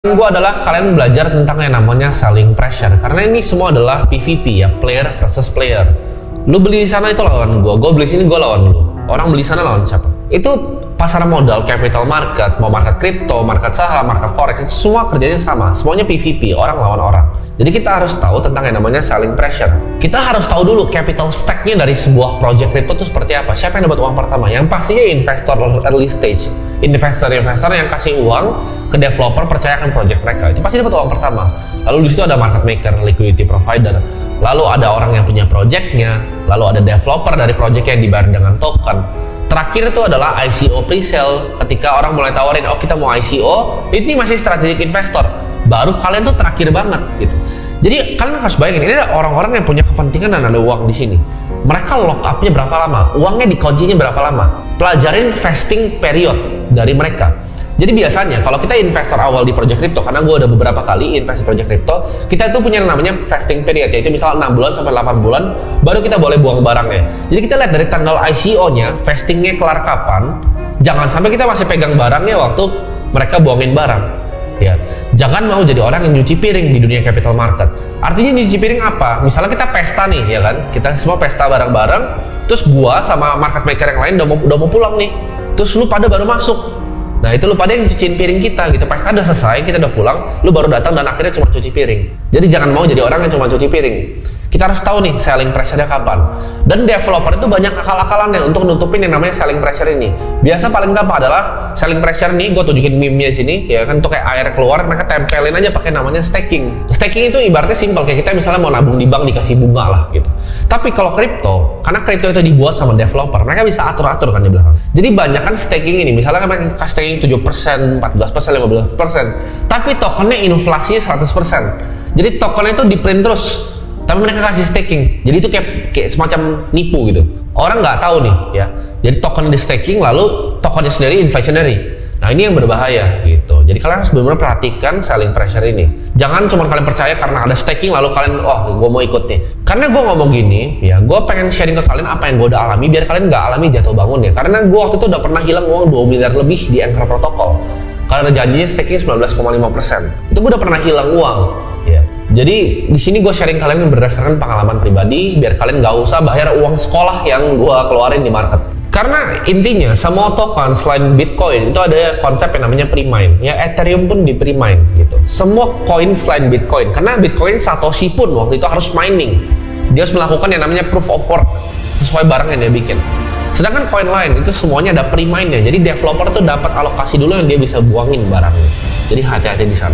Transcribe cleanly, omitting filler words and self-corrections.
Gue adalah kalian belajar tentang yang namanya selling pressure, karena ini semua adalah PVP ya, player versus player. Lu beli di sana itu lawan gue beli sini gue lawan lu. Orang beli sana lawan siapa? Itu pasar modal, capital market, mau market crypto, market saham, market forex, itu semua kerjanya sama, semuanya PVP, orang lawan orang. Jadi kita harus tahu tentang yang namanya selling pressure. Kita harus tahu dulu capital stack-nya dari sebuah project crypto itu seperti apa. Siapa yang dapat uang pertama? Yang pastinya investor early stage, investor yang kasih uang ke developer, percayakan project mereka, itu pasti dapat uang pertama. Lalu di situ ada market maker, liquidity provider, lalu ada orang yang punya projectnya, lalu ada developer dari project yang dibayar dengan token. Terakhir itu adalah ICO pre-sale, ketika orang mulai tawarin, oh kita mau ICO, ini masih strategic investor, baru kalian tuh terakhir banget gitu. Jadi kalian harus bayangin, ini ada orang-orang yang punya kepentingan dan ada uang di sini. Mereka lock up-nya berapa lama, uangnya dikuncinya berapa lama. Pelajarin vesting period dari mereka. Jadi biasanya kalau kita investor awal di project crypto, karena gue udah beberapa kali invest di project crypto, kita itu punya yang namanya vesting period, yaitu misalnya 6 bulan sampai 8 bulan baru kita boleh buang barangnya. Jadi kita lihat dari tanggal ICO-nya, vestingnya kelar kapan. Jangan sampai kita masih pegang barangnya waktu mereka buangin barang. Ya, jangan mau jadi orang yang nyuci piring di dunia capital market. Artinya nyuci piring apa? Misalnya kita pesta nih, ya kan? Kita semua pesta bareng-bareng, terus gua sama market maker yang lain udah mau pulang nih. Terus lu pada baru masuk. Nah, itu lu pada yang cuciin piring kita gitu. Pesta udah selesai, kita udah pulang, lu baru datang dan akhirnya cuma cuci piring. Jadi jangan mau jadi orang yang cuma cuci piring. Kita harus tahu nih selling pressure-nya kapan. Dan developer itu banyak akal-akalannya untuk nutupin yang namanya selling pressure ini. Biasa paling gampang adalah selling pressure nih, gue tunjukin meme-nya sini, ya kan, tuh kayak air keluar, mereka tempelin aja pakai namanya staking. Staking itu ibaratnya simpel, kayak kita misalnya mau nabung di bank dikasih bunga lah gitu. Tapi kalau kripto, karena kripto itu dibuat sama developer, mereka bisa atur-atur kan di belakang. Jadi banyak kan staking ini, misalnya kan mereka kasih staking 7%, 14%, 15%, tapi tokennya inflasinya 100%. Jadi tokennya itu di print terus, tapi mereka kasih staking. Jadi itu kayak semacam nipu gitu. Orang nggak tahu nih ya. Jadi token di staking, lalu tokennya sendiri inflationary. Nah, ini yang berbahaya gitu. Jadi kalian harus benar-benar perhatikan selling pressure ini. Jangan cuma kalian percaya karena ada staking lalu kalian, oh gue mau ikut nih. Karena gue ngomong gini ya, gue pengen sharing ke kalian apa yang gue udah alami biar kalian nggak alami jatuh bangun ya. Karena gue waktu itu udah pernah hilang uang 2 miliar lebih di Anchor Protocol. Karena janjinya staking 19,5%. Itu gue udah pernah hilang uang ya. Jadi di sini gue sharing kalian berdasarkan pengalaman pribadi biar kalian nggak usah bayar uang sekolah yang gue keluarin di market. Karena intinya semua token selain Bitcoin itu ada konsep yang namanya pre-mine. Ya Ethereum pun di pre-mine gitu. Semua koin selain Bitcoin. Karena Bitcoin Satoshi pun waktu itu harus mining. Dia harus melakukan yang namanya proof of work sesuai barang yang dia bikin. Sedangkan koin lain itu semuanya ada pre-mine-nya. Jadi developer tuh dapat alokasi dulu yang dia bisa buangin barangnya. Jadi hati-hati di sana.